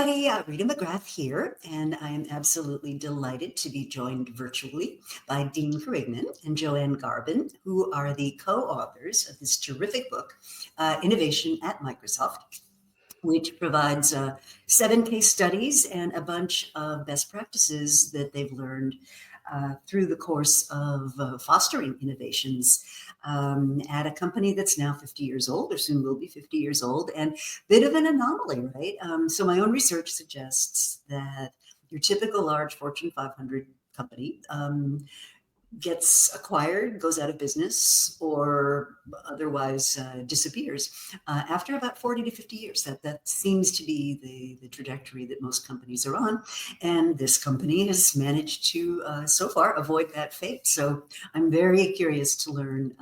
everybody. Rita McGrath here, and I am absolutely delighted to be joined virtually by Dean Carignan and JoAnn Garbin, who are the co-authors of this terrific book, Innovation at Microsoft, which provides 7 case studies and a bunch of best practices that they've learned through the course of fostering innovations at a company that's now 50 years old, or soon will be 50 years old, and a bit of an anomaly, right? So my own research suggests that your typical large Fortune 500 company gets acquired, goes out of business, or otherwise disappears after about 40 to 50 years. That seems to be the trajectory that most companies are on. And this company has managed to, so far, avoid that fate. So I'm very curious to learn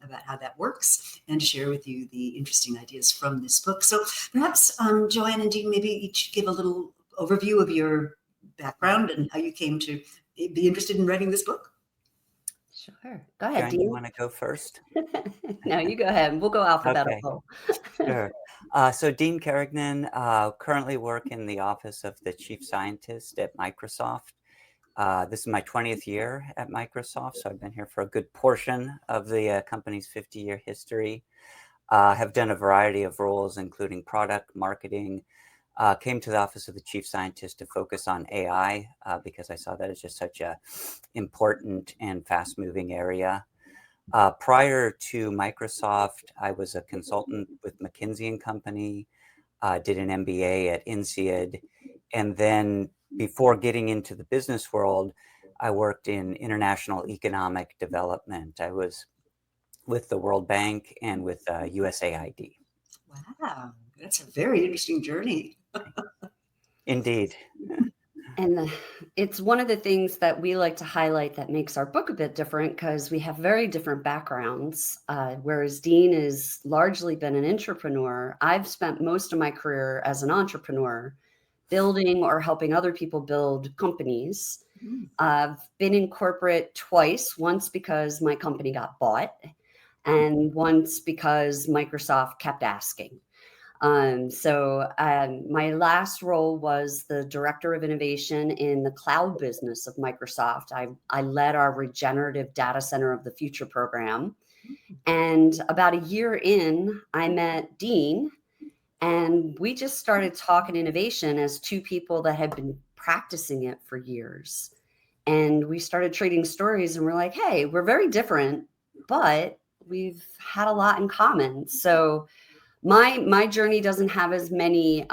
about how that works and to share with you the interesting ideas from this book. So perhaps JoAnn and Dean, maybe each give a little overview of your background and how you came to be interested in writing this book. Sure. Go ahead, JoAnn, Dean. you want to go first? No, you go ahead. We'll go alphabetical. Okay. Sure. So Dean Carignan, currently work in the office of the chief scientist at Microsoft. This is my 20th year at Microsoft, so I've been here for a good portion of the company's 50-year history. Have done a variety of roles, including product marketing. Came to the office of the chief scientist to focus on AI because I saw that as just such a important and fast-moving area. Prior to Microsoft, I was a consultant with McKinsey & Company, did an MBA at INSEAD, and then before getting into the business world, I worked in international economic development. I was with the World Bank and with USAID. Wow, that's a very interesting journey. Indeed. And it's one of the things that we like to highlight that makes our book a bit different because we have very different backgrounds. Whereas Dean has largely been an entrepreneur, I've spent most of my career as an entrepreneur, building or helping other people build companies. I've been in corporate twice, once because my company got bought, and once because Microsoft kept asking. My last role was the director of innovation in the cloud business of Microsoft. I led our regenerative data center of the future program. And about a year in, I met Dean, and we just started talking innovation as two people that had been practicing it for years. And we started trading stories, and we're like, hey, we're very different, but we've had a lot in common. So my journey doesn't have as many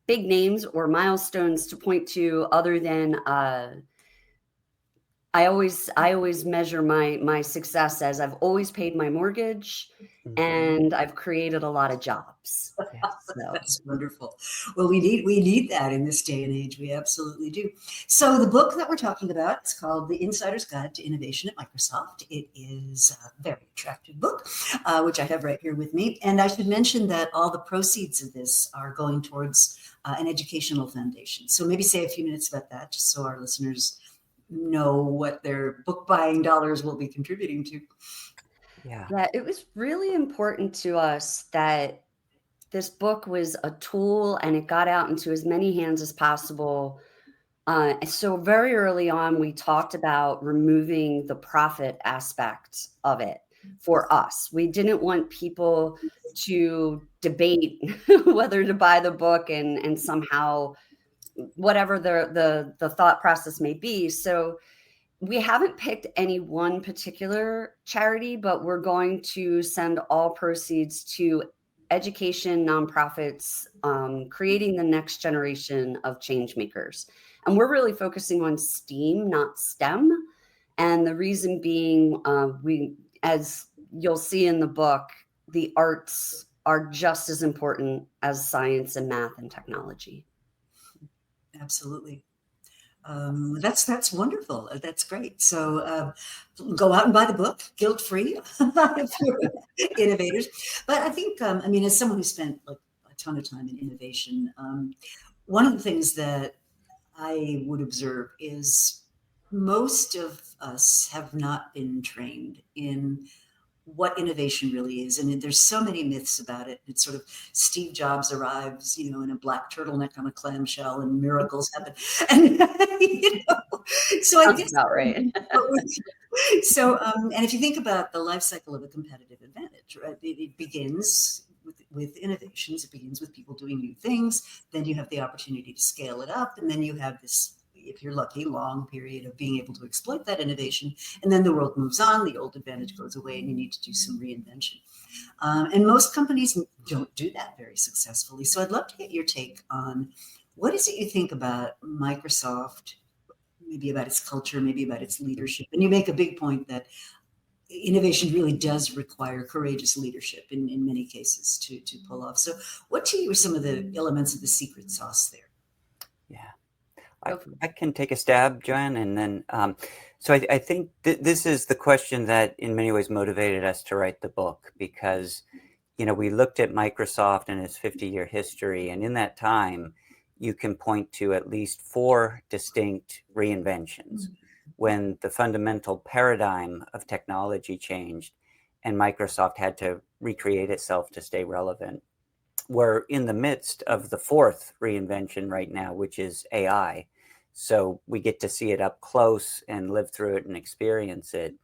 big names or milestones to point to other than I always measure my success as I've always paid my mortgage and I've created a lot of jobs. So. That's wonderful. Well, we need that in this day and age. We absolutely do. So the book that we're talking about is called The Insider's Guide to Innovation at Microsoft. It is a very attractive book, which I have right here with me. And I should mention that all the proceeds of this are going towards an educational foundation. So maybe say a few minutes about that, just so our listeners know what their book buying dollars will be contributing to. Yeah, it was really important to us that this book was a tool and it got out into as many hands as possible. So very early on, we talked about removing the profit aspect of it for us. We didn't want people to debate whether to buy the book and somehow whatever the thought process may be. So we haven't picked any one particular charity, but we're going to send all proceeds to education nonprofits, creating the next generation of change makers. And we're really focusing on STEAM, not STEM. And the reason being, as you'll see in the book, the arts are just as important as science and math and technology. Absolutely. That's wonderful. That's great. So go out and buy the book, guilt-free, if you're innovators. But I think, as someone who spent like a ton of time in innovation, one of the things that I would observe is most of us have not been trained in what innovation really is. And there's so many myths about it. It's sort of Steve Jobs arrives, in a black turtleneck on a clamshell and miracles happen. And, so I guess about right. And if you think about the life cycle of a competitive advantage, right, it begins with innovations. It begins with people doing new things. Then you have the opportunity to scale it up. And then you have this, if you're lucky, long period of being able to exploit that innovation. And then the world moves on, the old advantage goes away, and you need to do some reinvention. And most companies don't do that very successfully. So I'd love to get your take on what is it you think about Microsoft, maybe about its culture, maybe about its leadership. And you make a big point that innovation really does require courageous leadership in many cases to pull off. So what to you are some of the elements of the secret sauce there? Yeah, I can take a stab, JoAnn, and then so I think this is the question that in many ways motivated us to write the book, because we looked at Microsoft and its 50-year history, and in that time you can point to at least 4 distinct reinventions when the fundamental paradigm of technology changed and Microsoft had to recreate itself to stay relevant. We're in the midst of the 4th reinvention right now, which is AI. So we get to see it up close and live through it and experience it.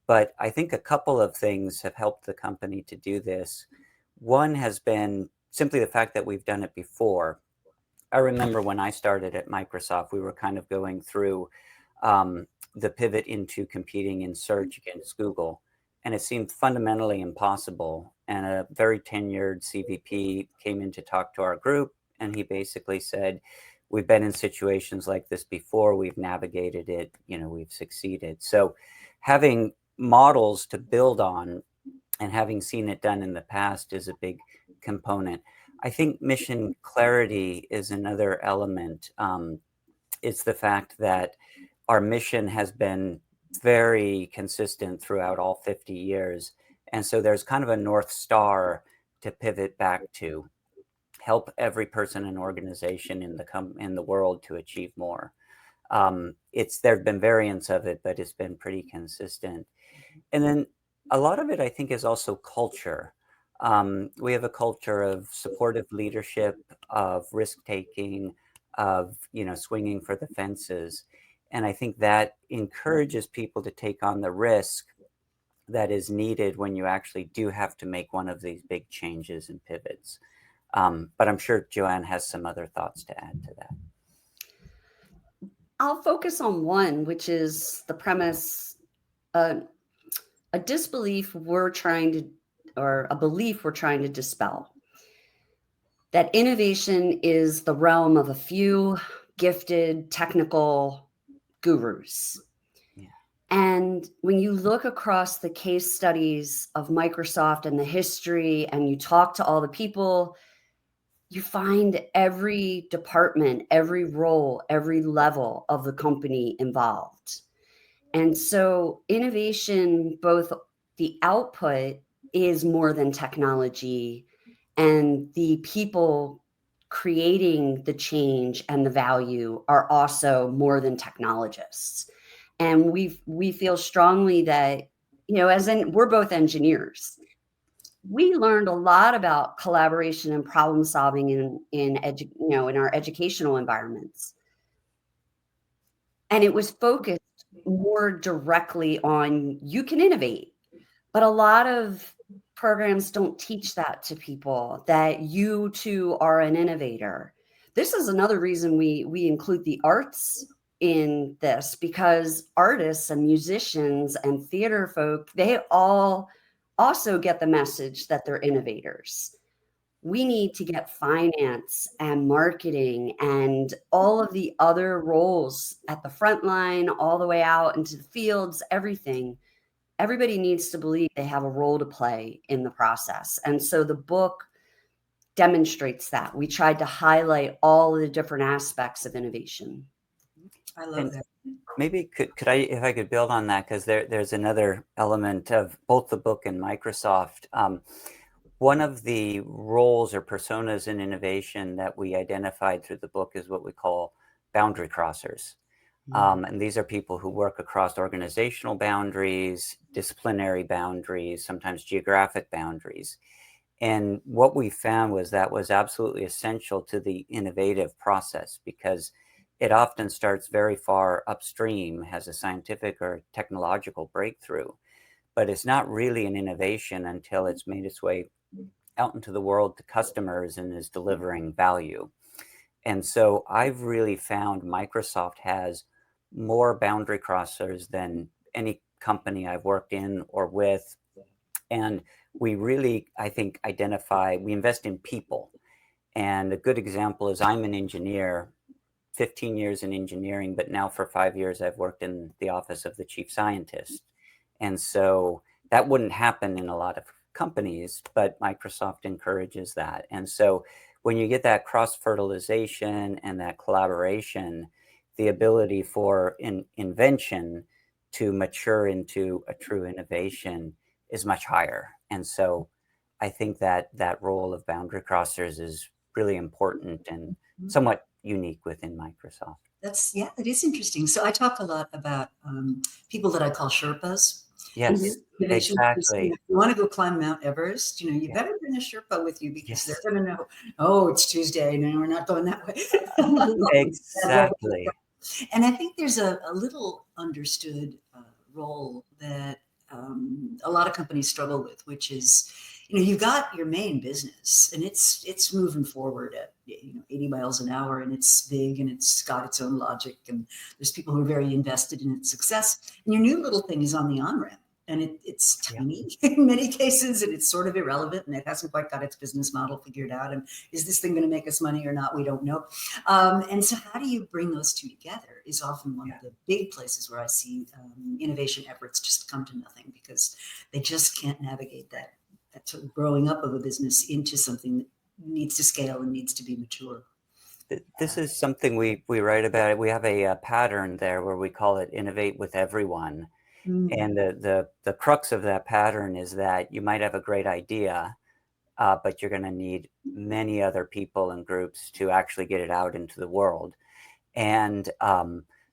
But I think a couple of things have helped the company to do this. One has been simply the fact that we've done it before. I remember when I started at Microsoft, we were kind of going through the pivot into competing in search against Google. And it seemed fundamentally impossible. And a very tenured CVP came in to talk to our group. And he basically said, we've been in situations like this before. We've navigated it. We've succeeded. So having models to build on and having seen it done in the past is a big component. I think mission clarity is another element. It's the fact that our mission has been very consistent throughout all 50 years. And so there's kind of a North Star to pivot back to, help every person and organization in the world to achieve more. There have been variants of it, but it's been pretty consistent. And then a lot of it, I think, is also culture. We have a culture of supportive leadership, of risk-taking, of swinging for the fences. And I think that encourages people to take on the risk that is needed when you actually do have to make one of these big changes and pivots. But I'm sure JoAnn has some other thoughts to add to that. I'll focus on one, which is the premise, a disbelief we're trying to, or a belief we're trying to dispel, that innovation is the realm of a few gifted technical gurus. Yeah. And when you look across the case studies of Microsoft and the history, and you talk to all the people, you find every department, every role, every level of the company involved. And so innovation, both the output is more than technology, and the people creating the change and the value are also more than technologists. And we feel strongly that, we're both engineers. We learned a lot about collaboration and problem solving in our educational environments. And it was focused more directly on, you can innovate, but a lot of programs don't teach that to people, that you too are an innovator. This is another reason we include the arts in this, because artists and musicians and theater folk, they all also get the message that they're innovators. We need to get finance and marketing and all of the other roles at the front line, all the way out into the fields, everything. Everybody needs to believe they have a role to play in the process. And so the book demonstrates that. We tried to highlight all of the different aspects of innovation. I love that. Maybe could I, if I could build on that, because there's another element of both the book and Microsoft. One of the roles or personas in innovation that we identified through the book is what we call boundary crossers. And these are people who work across organizational boundaries, disciplinary boundaries, sometimes geographic boundaries. And what we found was that was absolutely essential to the innovative process, because it often starts very far upstream, has a scientific or technological breakthrough, but it's not really an innovation until it's made its way out into the world to customers and is delivering value. And so I've really found Microsoft has more boundary crossers than any company I've worked in or with. And we really, I think, we invest in people. And a good example is I'm an engineer, 15 years in engineering, but now for 5 years, I've worked in the office of the chief scientist. And so that wouldn't happen in a lot of companies, but Microsoft encourages that. And so when you get that cross-fertilization and that collaboration, the ability for invention to mature into a true innovation is much higher. And so I think that that role of boundary crossers is really important and somewhat unique within Microsoft. That is interesting. So I talk a lot about people that I call Sherpas. Yes, exactly. If you want to go climb Mount Everest, you better bring a Sherpa with you, because they're going to know, oh, it's Tuesday, and we're not going that way. Exactly. And I think there's a little understood role that a lot of companies struggle with, which is, you've got your main business and it's moving forward at 80 miles an hour, and it's big and it's got its own logic, and there's people who are very invested in its success. And your new little thing is on the on-ramp, and it's tiny in many cases, and it's sort of irrelevant, and it hasn't quite got its business model figured out. And is this thing going to make us money or not? We don't know. And so how do you bring those two together is often one of the big places where I see innovation efforts just come to nothing, because they just can't navigate that sort of growing up of a business into something that needs to scale and needs to be mature. This is something we write about. We have a pattern there where we call it Innovate with Everyone. And the crux of that pattern is that you might have a great idea, but you're going to need many other people and groups to actually get it out into the world. And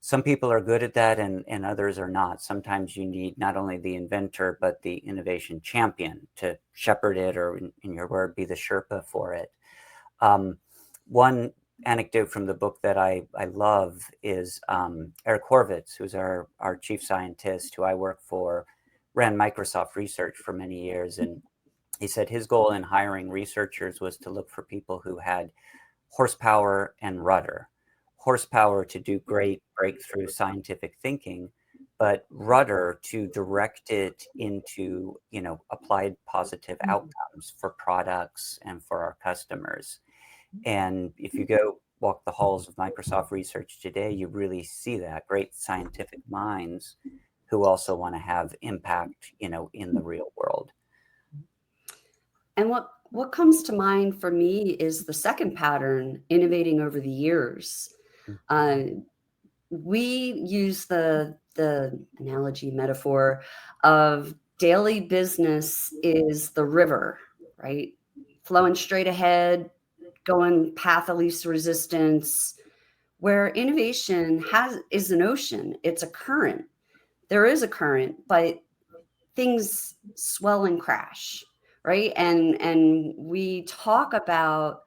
some people are good at that, and others are not. Sometimes you need not only the inventor, but the innovation champion to shepherd it, or in your word, be the Sherpa for it. One anecdote from the book that I love is Eric Horvitz, who's our chief scientist, who I work for, ran Microsoft Research for many years. And he said his goal in hiring researchers was to look for people who had horsepower and rudder. Horsepower to do great breakthrough scientific thinking, but rudder to direct it into, applied positive outcomes for products and for our customers. And if you go walk the halls of Microsoft Research today, you really see that great scientific minds who also want to have impact, in the real world. And what comes to mind for me is the second pattern, innovating over the years. We use the analogy metaphor of daily business is the river, right? Flowing straight ahead, going path of least resistance, where innovation is an ocean. It's a current. There is a current, but things swell and crash, right? And we talk about,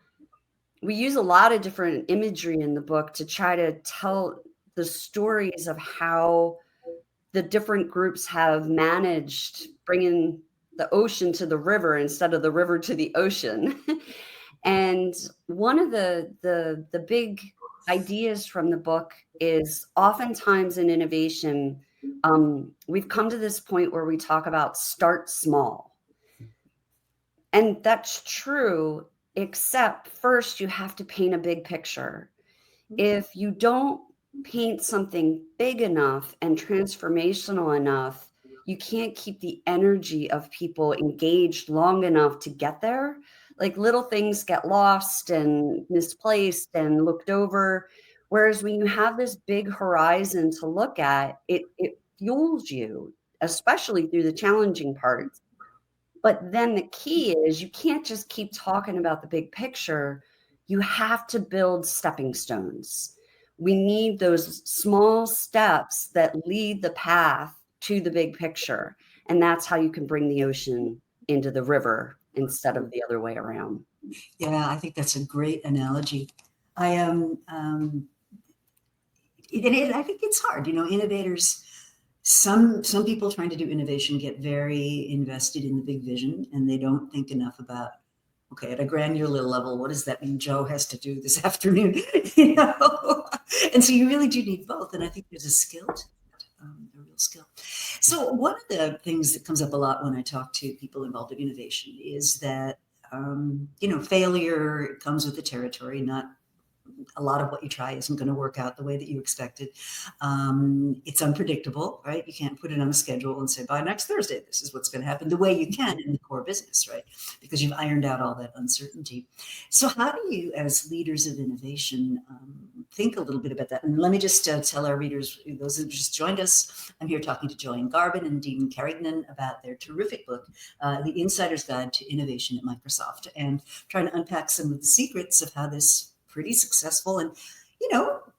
we use a lot of different imagery in the book to try to tell the stories of how the different groups have managed bringing the ocean to the river instead of the river to the ocean. And one of the big ideas from the book is, oftentimes in innovation, we've come to this point where we talk about start small. And that's true, except first you have to paint a big picture. If you don't paint something big enough and transformational enough, you can't keep the energy of people engaged long enough to get there. Like, little things get lost and misplaced and looked over. Whereas when you have this big horizon to look at, it fuels you, especially through the challenging parts. But then the key is, you can't just keep talking about the big picture. You have to build stepping stones. We need those small steps that lead the path to the big picture. And that's how you can bring the ocean into the river instead of the other way around. Yeah, I think that's a great analogy. I am, I think it's hard, innovators. Some people trying to do innovation get very invested in the big vision, and they don't think enough about, okay, at a granular level, what does that mean Joe has to do this afternoon? And so you really do need both. And I think there's a skill to that, a real skill. So one of the things that comes up a lot when I talk to people involved in innovation is that, failure comes with the territory. Not a lot of what you try isn't going to work out the way that you expected. It's unpredictable, right? You can't put it on a schedule and say, by next Thursday, this is what's going to happen, the way you can in the core business, right? Because you've ironed out all that uncertainty. So how do you, as leaders of innovation, think a little bit about that? And let me just tell our readers, those who just joined us, I'm here talking to JoAnn Garbin and Dean Carignan about their terrific book, The Insider's Guide to Innovation at Microsoft, and trying to unpack some of the secrets of how this pretty successful and,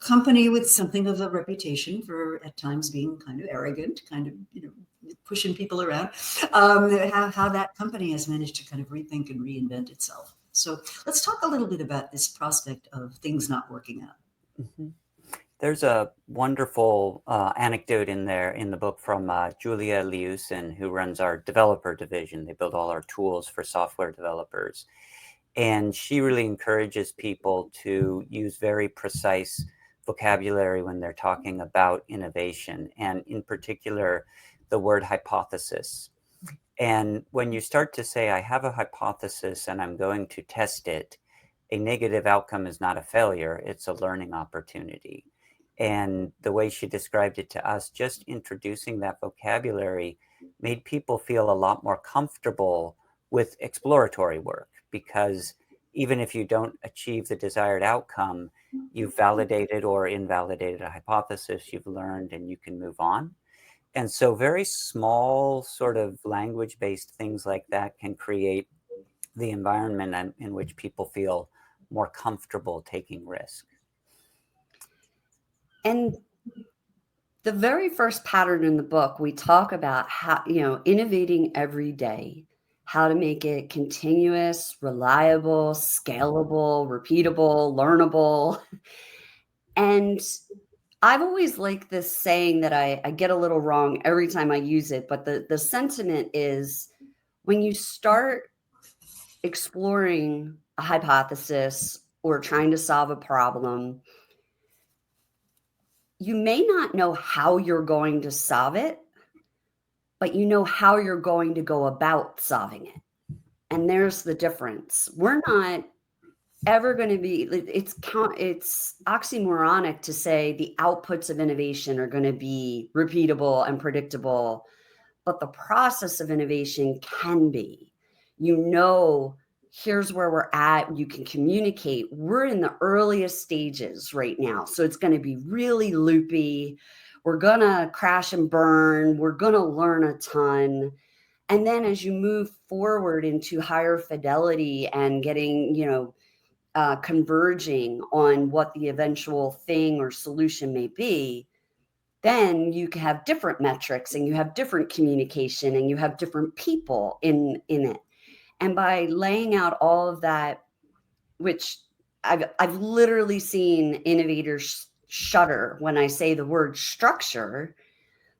company with something of a reputation for at times being kind of arrogant, kind of, pushing people around, how that company has managed to kind of rethink and reinvent itself. So let's talk a little bit about this prospect of things not working out. Mm-hmm. There's a wonderful anecdote in the book from Julia Liusin, who runs our developer division. They build all our tools for software developers. And she really encourages people to use very precise vocabulary when they're talking about innovation, and in particular, the word hypothesis. And when you start to say, I have a hypothesis and I'm going to test it, a negative outcome is not a failure, it's a learning opportunity. And the way she described it to us, just introducing that vocabulary made people feel a lot more comfortable with exploratory work, because even if you don't achieve the desired outcome, you've validated or invalidated a hypothesis, you've learned, and you can move on. And so very small sort of language-based things like that can create the environment in which people feel more comfortable taking risk. And the very first pattern in the book, we talk about how, innovating every day, how to make it continuous, reliable, scalable, repeatable, learnable. And I've always liked this saying that I get a little wrong every time I use it, but the sentiment is, when you start exploring a hypothesis or trying to solve a problem, you may not know how you're going to solve it, but you know how you're going to go about solving it. And there's the difference. We're not ever going to be, it's oxymoronic to say the outputs of innovation are going to be repeatable and predictable, but the process of innovation can be. Here's where we're at. You can communicate. We're in the earliest stages right now, so it's going to be really loopy. We're going to crash and burn. We're going to learn a ton. And then as you move forward into higher fidelity and getting, converging on what the eventual thing or solution may be, then you can have different metrics and you have different communication and you have different people in it. And by laying out all of that, which I've literally seen innovators shudder when I say the word structure,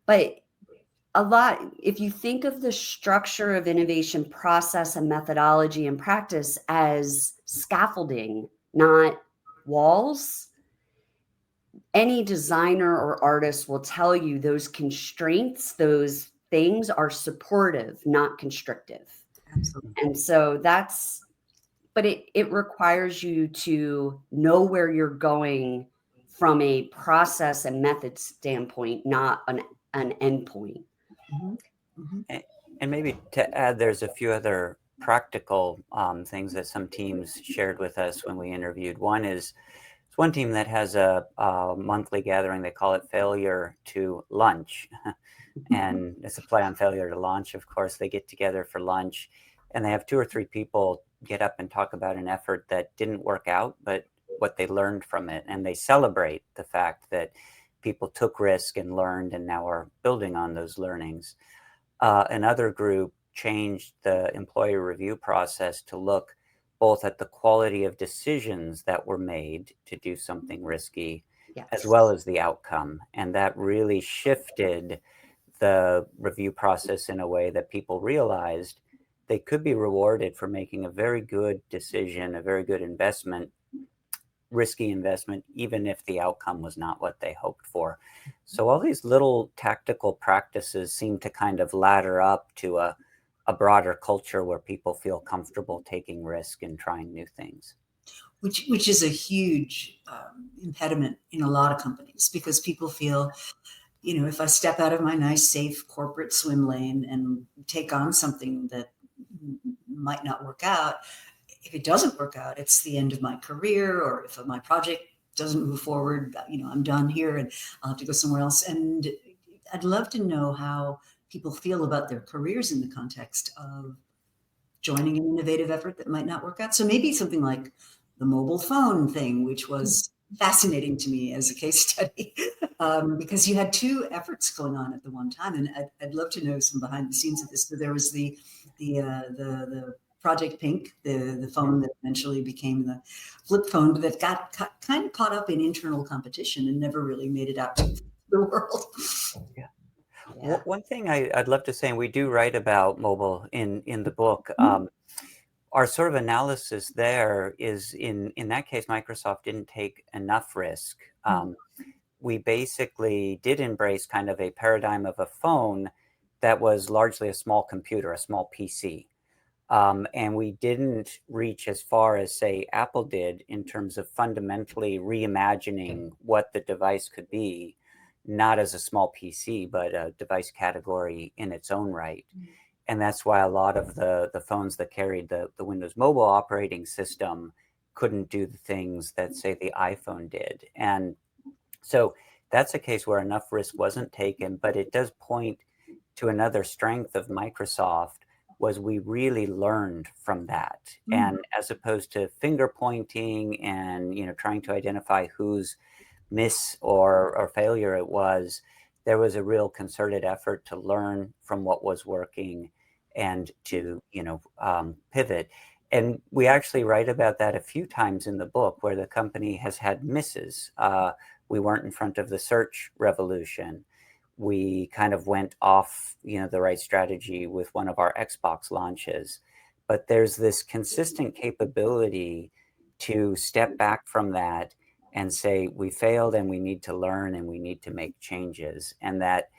but if you think of the structure of innovation process and methodology and practice as scaffolding, not walls, any designer or artist will tell you those constraints, those things are supportive, not constrictive. Absolutely. And so but it requires you to know where you're going from a process and method standpoint, not an endpoint. Mm-hmm. Mm-hmm. And maybe to add, there's a few other practical things that some teams shared with us when we interviewed. One is, it's one team that has a monthly gathering. They call it Failure to Lunch. And it's a play on failure to launch, of course. They get together for lunch and they have 2 or 3 people get up and talk about an effort that didn't work out, but what they learned from it, and they celebrate the fact that people took risk and learned and now are building on those learnings. Another group changed the employee review process to look both at the quality of decisions that were made to do something risky, Yes. as well as the outcome. And that really shifted the review process in a way that people realized they could be rewarded for making a very good decision, a very good investment, risky investment, even if the outcome was not what they hoped for. So all these little tactical practices seem to kind of ladder up to a broader culture where people feel comfortable taking risk and trying new things. Which is a huge impediment in a lot of companies, because people feel, if I step out of my nice, safe corporate swim lane and take on something that might not work out, if it doesn't work out, it's the end of my career, or if my project doesn't move forward, I'm done here and I'll have to go somewhere else. And I'd love to know how people feel about their careers in the context of joining an innovative effort that might not work out. So maybe something like the mobile phone thing, which was fascinating to me as a case study, because you had two efforts going on at the one time, and I'd love to know some behind the scenes of this. So there was the Project Pink, the phone that eventually became the flip phone, that got kind of caught up in internal competition and never really made it out to the world. Yeah. One thing I'd love to say, and we do write about mobile in the book, our sort of analysis there is in that case, Microsoft didn't take enough risk. We basically did embrace kind of a paradigm of a phone that was largely a small computer, a small PC. And we didn't reach as far as, say, Apple did in terms of fundamentally reimagining what the device could be, not as a small PC, but a device category in its own right. And that's why a lot of the phones that carried the Windows Mobile operating system couldn't do the things that, say, the iPhone did. And so that's a case where enough risk wasn't taken, but it does point to another strength of Microsoft, was we really learned from that. And as opposed to finger pointing and trying to identify whose miss or failure it was, there was a real concerted effort to learn from what was working and to pivot. And we actually write about that a few times in the book, where the company has had misses. We weren't in front of the search revolution. We kind of went off, the right strategy with one of our Xbox launches. But there's this consistent capability to step back from that and say, we failed and we need to learn and we need to make changes. And that,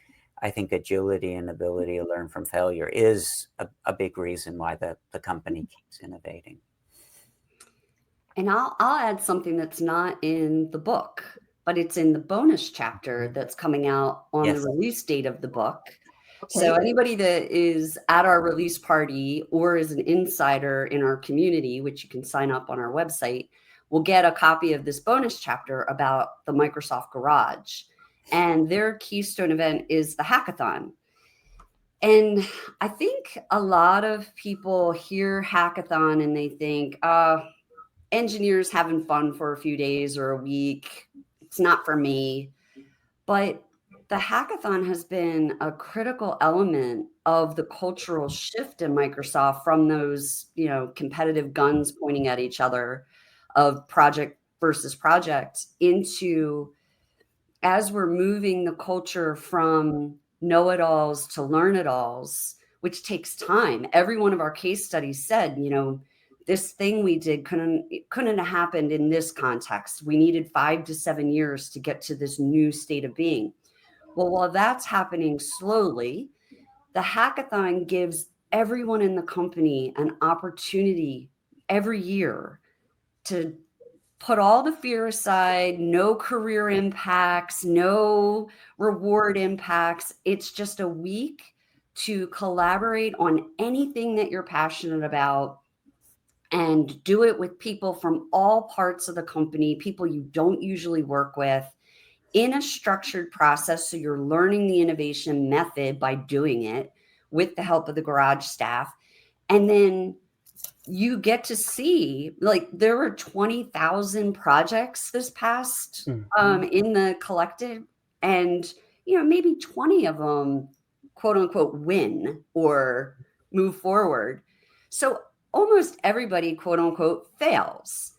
I think, agility and ability to learn from failure is a big reason why the company keeps innovating. And I'll add something that's not in the book, but it's in the bonus chapter that's coming out on the release date of the book. Okay. So anybody that is at our release party or is an insider in our community, which you can sign up on our website, will get a copy of this bonus chapter about the Microsoft Garage. And their keystone event is the hackathon. And I think a lot of people hear hackathon and they think, engineers having fun for a few days or a week, it's not for me. But the hackathon has been a critical element of the cultural shift in Microsoft from those, competitive guns pointing at each other of project versus project into, as we're moving the culture from know-it-alls to learn-it-alls, which takes time. Every one of our case studies said, this thing we did couldn't have happened in this context. We needed 5 to 7 years to get to this new state of being. Well, while that's happening slowly, the hackathon gives everyone in the company an opportunity every year to put all the fear aside, no career impacts, no reward impacts. It's just a week to collaborate on anything that you're passionate about and do it with people from all parts of the company, people you don't usually work with, in a structured process. So you're learning the innovation method by doing it with the help of the Garage staff. And then you get to see, like, there were 20,000 projects this past in the collective, and maybe 20 of them quote unquote win or move forward. So almost everybody quote unquote fails.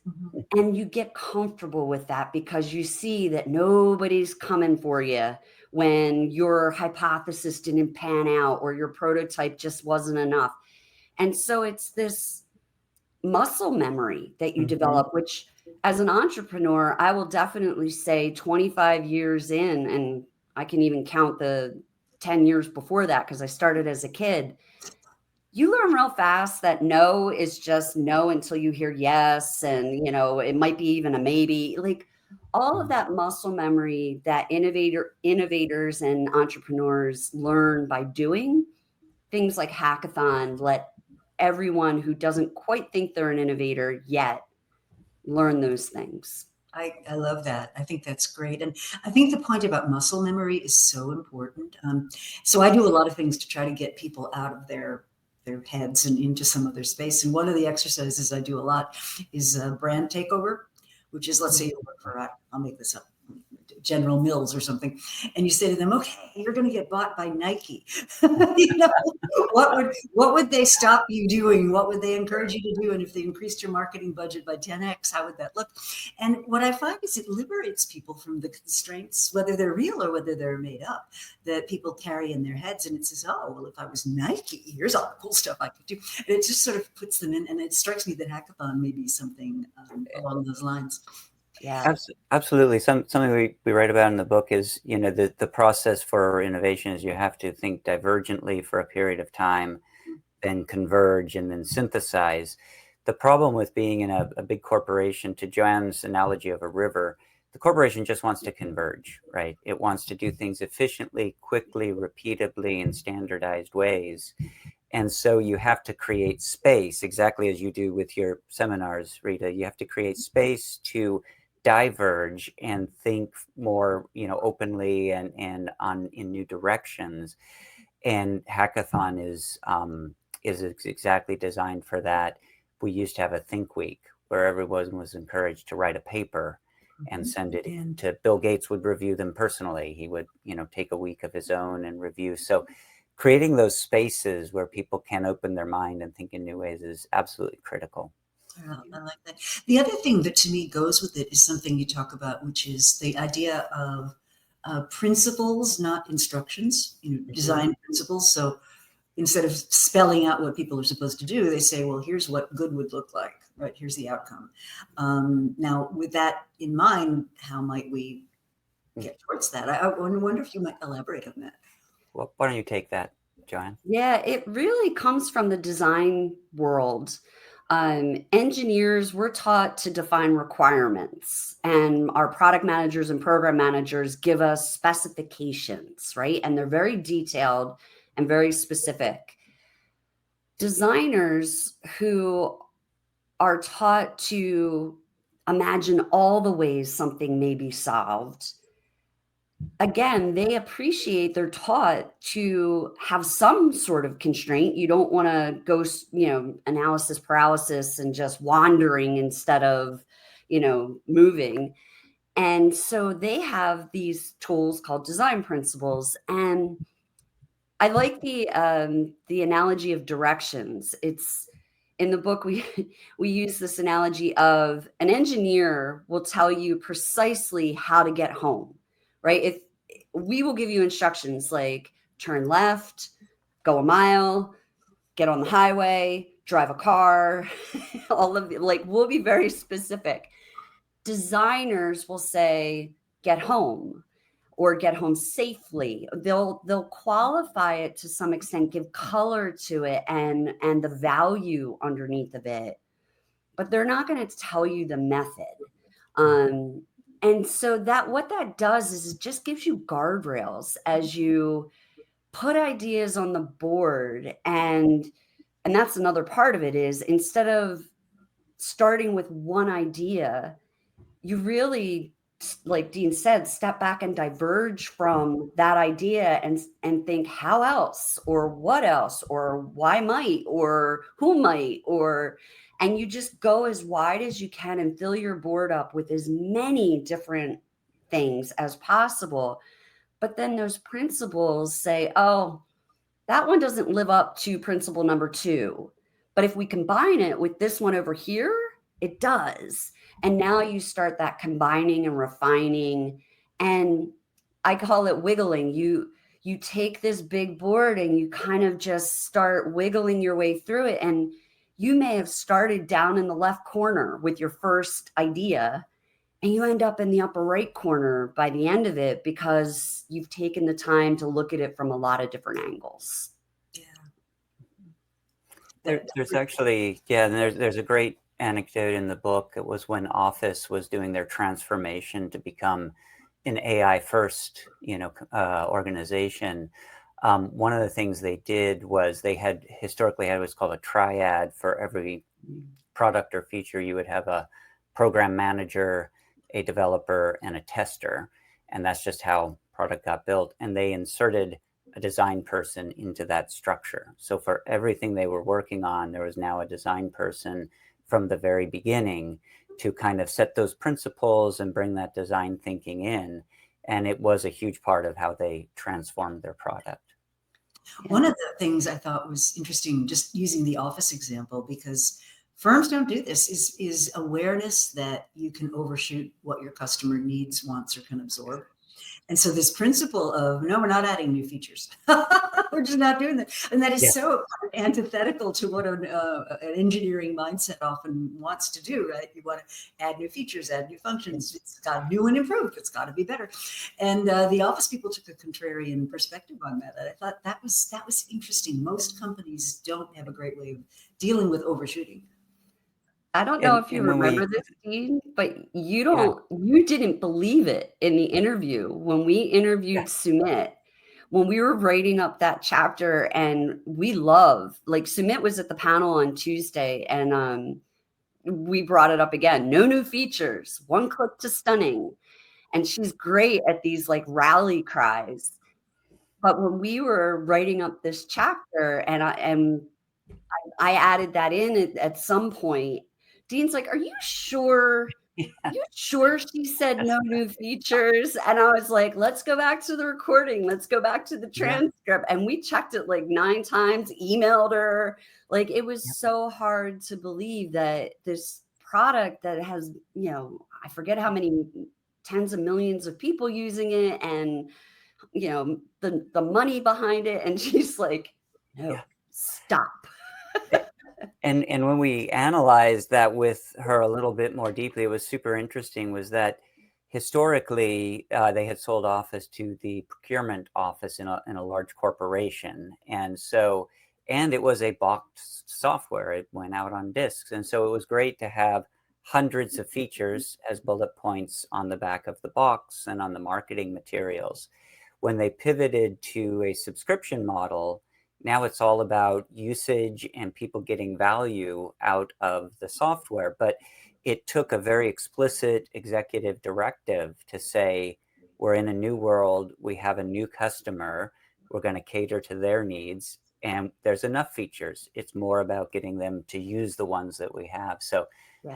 And you get comfortable with that because you see that nobody's coming for you when your hypothesis didn't pan out or your prototype just wasn't enough. And so it's this muscle memory that you develop, which as an entrepreneur, I will definitely say 25 years in, and I can even count the 10 years before that because I started as a kid. You learn real fast that no is just no until you hear yes. And, it might be even a maybe. Like all of that muscle memory that innovators and entrepreneurs learn by doing things like hackathon, let everyone who doesn't quite think they're an innovator yet learn those things. I love that. I think that's great. And I think the point about muscle memory is so important. So I do a lot of things to try to get people out of their heads and into some other space. And one of the exercises I do a lot is brand takeover, which is, let's say you work for, I'll make this up, General Mills or something, and you say to them, okay, you're going to get bought by Nike. What would they stop you doing? What would they encourage you to do? And if they increased your marketing budget by 10x, how would that look? And what I find is it liberates people from the constraints, whether they're real or whether they're made up, that people carry in their heads. And it says, oh, well, if I was Nike, here's all the cool stuff I could do. And it just sort of puts them in. And it strikes me that hackathon may be something along those lines. Yeah, absolutely. Something we write about in the book is, the process for innovation is you have to think divergently for a period of time, then converge and then synthesize. The problem with being in a big corporation, to JoAnn's analogy of a river, the corporation just wants to converge, right? It wants to do things efficiently, quickly, repeatably, in standardized ways. And so you have to create space, exactly as you do with your seminars, Rita. You have to create space to diverge and think more, openly and in new directions. And hackathon is exactly designed for that. We used to have a think week where everyone was encouraged to write a paper and send it in to Bill Gates would review them personally. He would, take a week of his own and review. So creating those spaces where people can open their mind and think in new ways is absolutely critical. I like that. The other thing that to me goes with it is something you talk about, which is the idea of principles, not instructions, design principles. So instead of spelling out what people are supposed to do, they say, well, here's what good would look like, right? Here's the outcome. Now, with that in mind, how might we get towards that? I wonder if you might elaborate on that. Well, why don't you take that, JoAnn? Yeah, it really comes from the design world. Engineers, we're taught to define requirements, and our product managers and program managers give us specifications, right? And they're very detailed and very specific. Designers who are taught to imagine all the ways something may be solved, again, they appreciate, they're taught to have some sort of constraint. You don't want to go, analysis paralysis and just wandering instead of, moving. And so they have these tools called design principles. And I like the analogy of directions. It's in the book, we use this analogy of an engineer will tell you precisely how to get home. Right? If we will give you instructions like turn left, go a mile, get on the highway, drive a car, all of we'll be very specific. Designers will say, get home or get home safely. They'll qualify it to some extent, give color to it and the value underneath of it, but they're not going to tell you the method. And so what that does is it just gives you guardrails as you put ideas on the board. And that's another part of it is instead of starting with one idea, you really like Dean said, step back and diverge from that idea and think how else, or what else, or why might, or who might, and you just go as wide as you can and fill your board up with as many different things as possible. But then those principles say, oh, that one doesn't live up to principle number 2. But if we combine it with this one over here, it does. And now you start that combining and refining. And I call it wiggling. You take this big board and you kind of just start wiggling your way through it. And you may have started down in the left corner with your first idea, and you end up in the upper right corner by the end of it because you've taken the time to look at it from a lot of different angles. There's actually, there's a great anecdote in the book. It was when Office was doing their transformation to become an AI first, organization. One of the things they did was they had historically had what's called a triad. For every product or feature, you would have a program manager, a developer, and a tester. And that's just how product got built. And they inserted a design person into that structure. So for everything they were working on, there was now a design person from the very beginning to kind of set those principles and bring that design thinking in. And it was a huge part of how they transformed their product. One of the things I thought was interesting, just using the Office example, because firms don't do this, is awareness that you can overshoot what your customer needs, wants, or can absorb. And so this principle of, no, we're not adding new features. We're just not doing that. And that is so antithetical to what an engineering mindset often wants to do, right? You want to add new features, add new functions. It's got new and improved. It's got to be better. And the Office people took a contrarian perspective on that. And I thought that was interesting. Most companies don't have a great way of dealing with overshooting. I don't know if you remember this, Dean, but you didn't believe it in the interview. When we interviewed Sumit, when we were writing up that chapter, and Sumit was at the panel on Tuesday, and we brought it up again. No new features, one click to stunning. And she's great at these like rally cries. But when we were writing up this chapter and I added that in at some point, Dean's like, are you sure? Are you sure she said no new features? And I was like, let's go back to the recording. Let's go back to the transcript. And we checked it like 9 times, emailed her. Like, it was so hard to believe that this product that has, I forget how many tens of millions of people using it, and, the money behind it. And she's like, no, stop. And when we analyzed that with her a little bit more deeply, it was super interesting, was that historically they had sold Office to the procurement office in a large corporation. And it was a boxed software. It went out on disks. And so it was great to have hundreds of features as bullet points on the back of the box and on the marketing materials. When they pivoted to a subscription model, now it's all about usage and people getting value out of the software. But it took a very explicit executive directive to say, we're in a new world. We have a new customer. We're going to cater to their needs. And there's enough features. It's more about getting them to use the ones that we have. So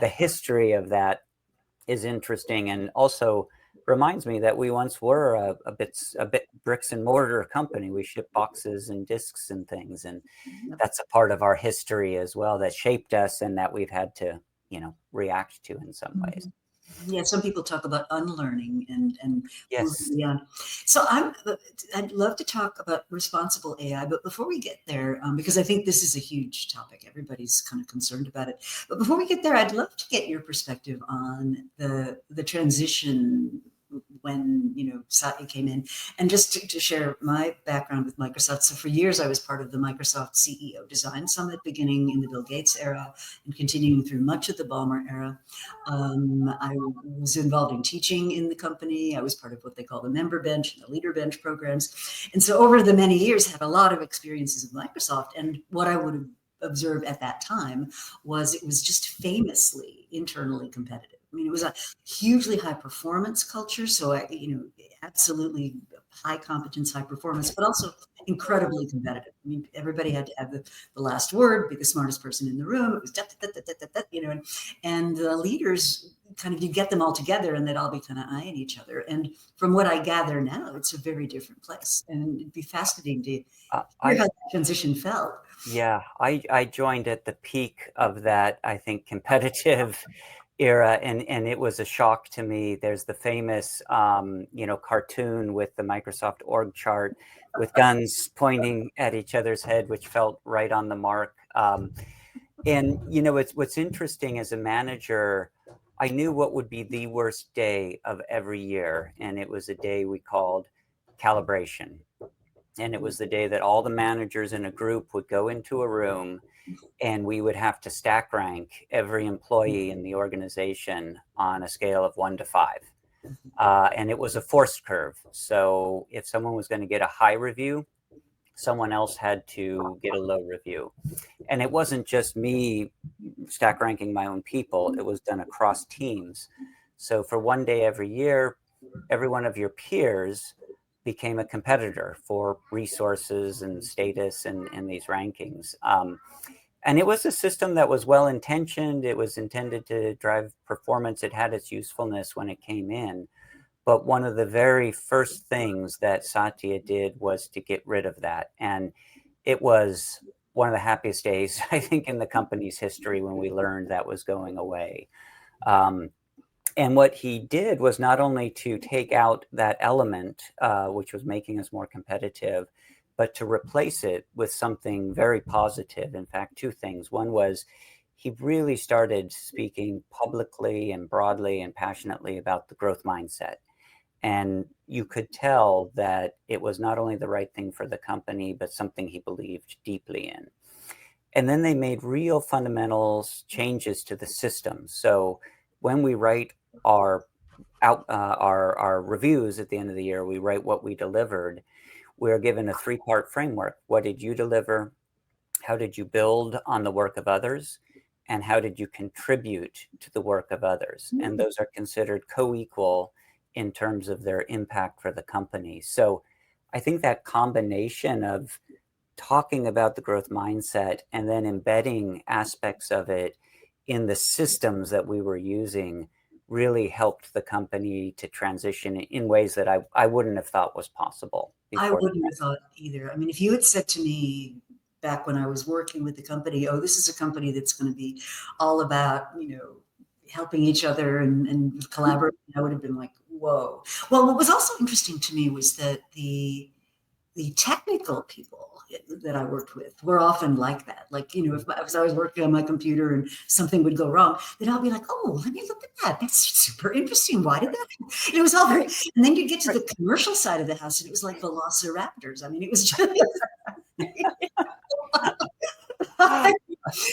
the history of that is interesting, and also reminds me that we once were a bit bricks and mortar company. We ship boxes and discs and things, and that's a part of our history as well that shaped us and that we've had to, react to in some ways. Yeah, some people talk about unlearning and yes. Yeah. So I'd love to talk about responsible AI, but before we get there, because I think this is a huge topic, everybody's kind of concerned about it. But before we get there, I'd love to get your perspective on the transition when Satya came in, and just to share my background with Microsoft. So for years I was part of the Microsoft CEO Design Summit, beginning in the Bill Gates era and continuing through much of the Ballmer era. I was involved in teaching in the company. I was part of what they call the member bench and the leader bench programs, and so over the many years had a lot of experiences with Microsoft. And what I would observe at that time was it was just famously internally competitive. I mean, it was a hugely high performance culture. So absolutely high competence, high performance, but also incredibly competitive. I mean, everybody had to have the last word, be the smartest person in the room. It was and the leaders kind of, you get them all together and they'd all be kind of eyeing each other. And from what I gather now, it's a very different place. And it'd be fascinating to hear how that transition felt. Yeah, I joined at the peak of that, I think, competitive era, and it was a shock to me. There's the famous, cartoon with the Microsoft org chart with guns pointing at each other's head, which felt right on the mark. And what's interesting as a manager, I knew what would be the worst day of every year, and it was a day we called calibration. And it was the day that all the managers in a group would go into a room and we would have to stack rank every employee in the organization on a scale of 1 to 5. And it was a forced curve. So if someone was going to get a high review, someone else had to get a low review. And it wasn't just me stack ranking my own people, it was done across teams. So for one day every year, every one of your peers became a competitor for resources and status in these rankings. And it was a system that was well-intentioned. It was intended to drive performance. It had its usefulness when it came in. But one of the very first things that Satya did was to get rid of that. And it was one of the happiest days, I think, in the company's history when we learned that was going away. And what he did was not only to take out that element, which was making us more competitive, but to replace it with something very positive. In fact, two things. One was he really started speaking publicly and broadly and passionately about the growth mindset. And you could tell that it was not only the right thing for the company, but something he believed deeply in. And then they made real fundamentals changes to the system. So when we write our reviews at the end of the year, we write what we delivered. We're given a 3-part framework. What did you deliver? How did you build on the work of others? And how did you contribute to the work of others? And those are considered co-equal in terms of their impact for the company. So I think that combination of talking about the growth mindset and then embedding aspects of it in the systems that we were using really helped the company to transition in ways that I wouldn't have thought was possible before. I wouldn't have thought either. I mean, if you had said to me back when I was working with the company, oh, this is a company that's going to be all about, helping each other and collaborating, I would have been like, whoa. Well, what was also interesting to me was that the technical people that I worked with were often like that. Like, if I was working on my computer and something would go wrong, then I'll be like, oh, let me look at that. That's super interesting. Why did that? It was all very, and then you get to the commercial side of the house and it was like velociraptors. I mean, it was just,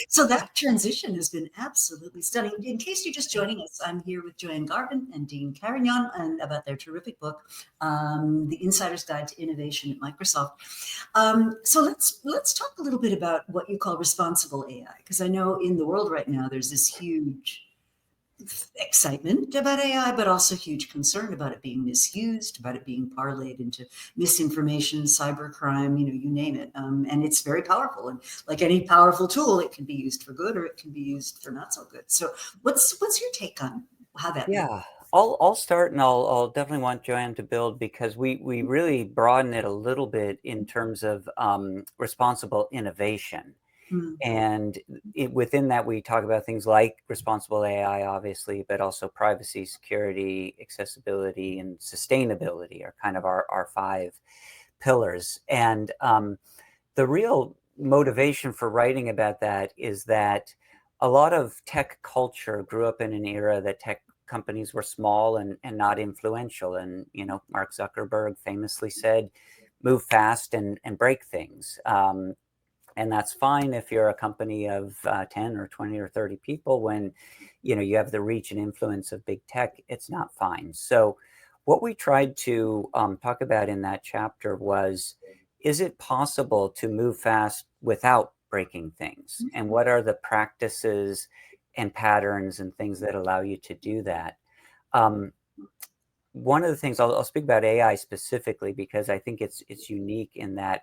so that transition has been absolutely stunning. In case you're just joining us, I'm here with JoAnn Garbin and Dean Carignan and about their terrific book, The Insider's Guide to Innovation at Microsoft. So let's talk a little bit about what you call responsible AI, because I know in the world right now there's this huge excitement about AI, but also huge concern about it being misused, about it being parlayed into misinformation, cybercrime, you name it. And it's very powerful. And like any powerful tool, it can be used for good or it can be used for not so good. So what's your take on how that? Yeah, I'll start, and I'll definitely want JoAnn to build, because we really broaden it a little bit in terms of responsible innovation. And within that, we talk about things like responsible AI, obviously, but also privacy, security, accessibility, and sustainability are kind of our 5 pillars. And the real motivation for writing about that is that a lot of tech culture grew up in an era that tech companies were small and not influential. And, Mark Zuckerberg famously said, move fast and break things. And that's fine if you're a company of 10 or 20 or 30 people. When you have the reach and influence of big tech, it's not fine. So what we tried to talk about in that chapter was, is it possible to move fast without breaking things? And what are the practices and patterns and things that allow you to do that. One of the things I'll speak about AI specifically because I think it's unique in that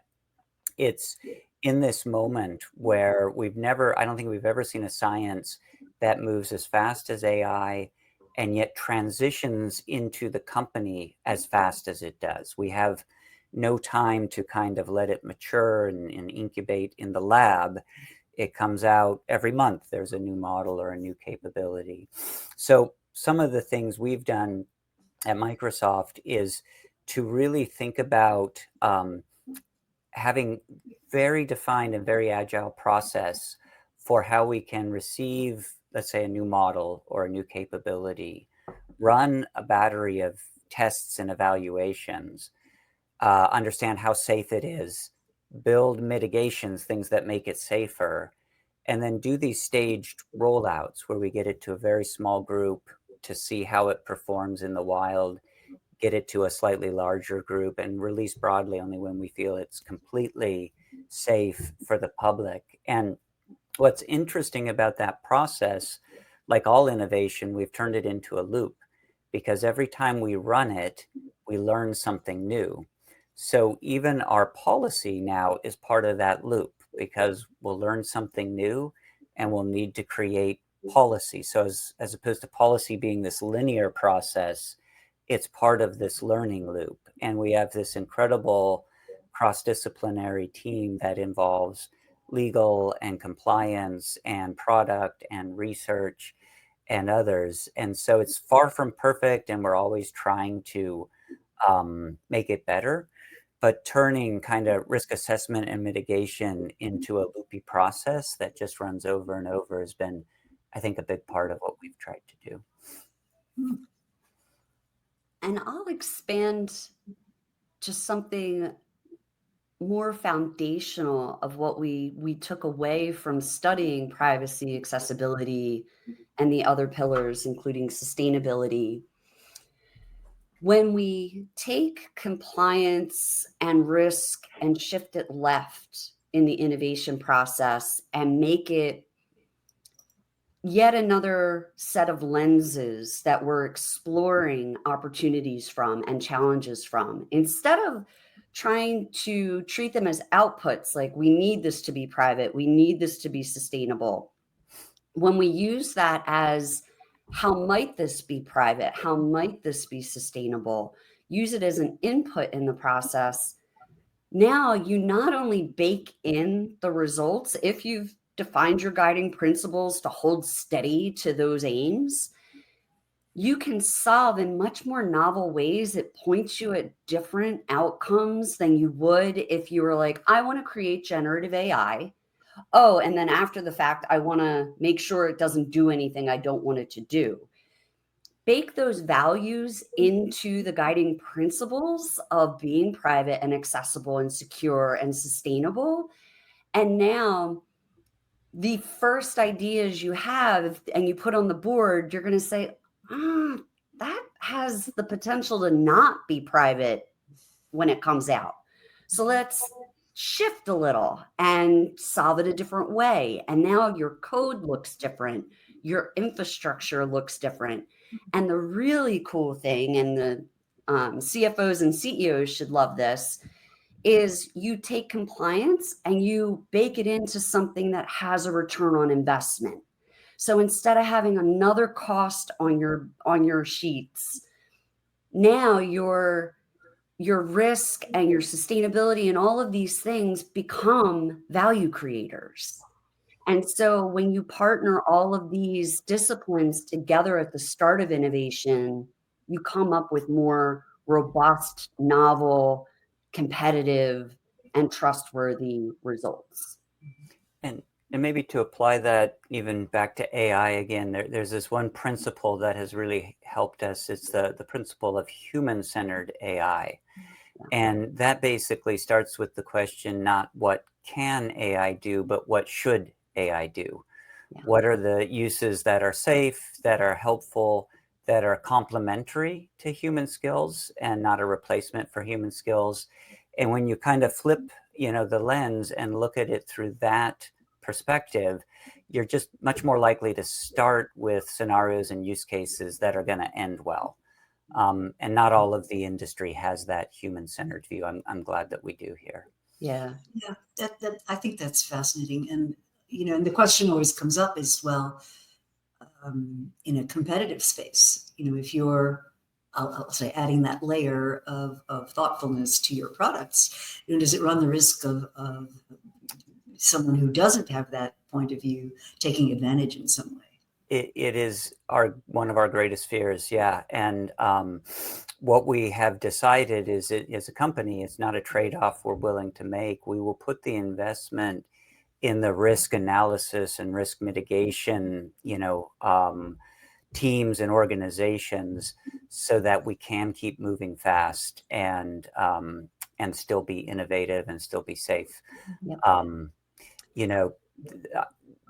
it's in this moment where I don't think we've ever seen a science that moves as fast as AI and yet transitions into the company as fast as it does. We have no time to kind of let it mature and incubate in the lab. It comes out every month. There's a new model or a new capability. So some of the things we've done at Microsoft is to really think about having very defined and very agile process for how we can receive, let's say, a new model or a new capability, run a battery of tests and evaluations, understand how safe it is, build mitigations, things that make it safer, and then do these staged rollouts where we get it to a very small group to see how it performs in the wild, get it to a slightly larger group, and release broadly only when we feel it's completely safe for the public. And what's interesting about that process, like all innovation, we've turned it into a loop because every time we run it, we learn something new. So even our policy now is part of that loop because we'll learn something new and we'll need to create policy. So as opposed to policy being this linear process, it's part of this learning loop. And we have this incredible cross-disciplinary team that involves legal and compliance and product and research and others. And so it's far from perfect, and we're always trying to make it better. But turning kind of risk assessment and mitigation into a loopy process that just runs over and over has been, I think, a big part of what we've tried to do. And I'll expand to something more foundational of what we took away from studying privacy, accessibility, and the other pillars, including sustainability. When we take compliance and risk and shift it left in the innovation process and make it yet another set of lenses that we're exploring opportunities from and challenges from, instead of trying to treat them as outputs, like we need this to be private, we need this to be sustainable. When we use that as how might this be private, how might this be sustainable, use it as an input in the process, now you not only bake in the results, if you've defined your guiding principles to hold steady to those aims, you can solve in much more novel ways. It points you at different outcomes than you would if you were like, I want to create generative AI. Oh, and then after the fact, I want to make sure it doesn't do anything I don't want it to do. Bake those values into the guiding principles of being private and accessible and secure and sustainable. And now the first ideas you have and you put on the board, you're going to say, that has the potential to not be private when it comes out. So let's shift a little and solve it a different way. And now your code looks different. Your infrastructure looks different. And the really cool thing, and the CFOs and CEOs should love this, is you take compliance and you bake it into something that has a return on investment. So instead of having another cost on your sheets, now your risk and your sustainability and all of these things become value creators. And so when you partner all of these disciplines together at the start of innovation, you come up with more robust, novel, competitive, and trustworthy results. And maybe to apply that even back to AI again, there's this one principle that has really helped us. It's the principle of human-centered AI. Yeah. And that basically starts with the question, not what can AI do, but what should AI do? Yeah. What are the uses that are safe, that are helpful, that are complementary to human skills and not a replacement for human skills? And when you kind of flip, the lens and look at it through that perspective, you're just much more likely to start with scenarios and use cases that are going to end well. And not all of the industry has that human-centered view. I'm glad that we do here. Yeah. That I think that's fascinating. And, and the question always comes up is, well, in a competitive space, if you're, I'll say, adding that layer of thoughtfulness to your products, does it run the risk of someone who doesn't have that point of view taking advantage in some way? It is one of our greatest fears, yeah. And what we have decided is, as a company, it's not a trade-off we're willing to make. We will put the investment in the risk analysis and risk mitigation, teams and organizations, so that we can keep moving fast and still be innovative and still be safe. Yep.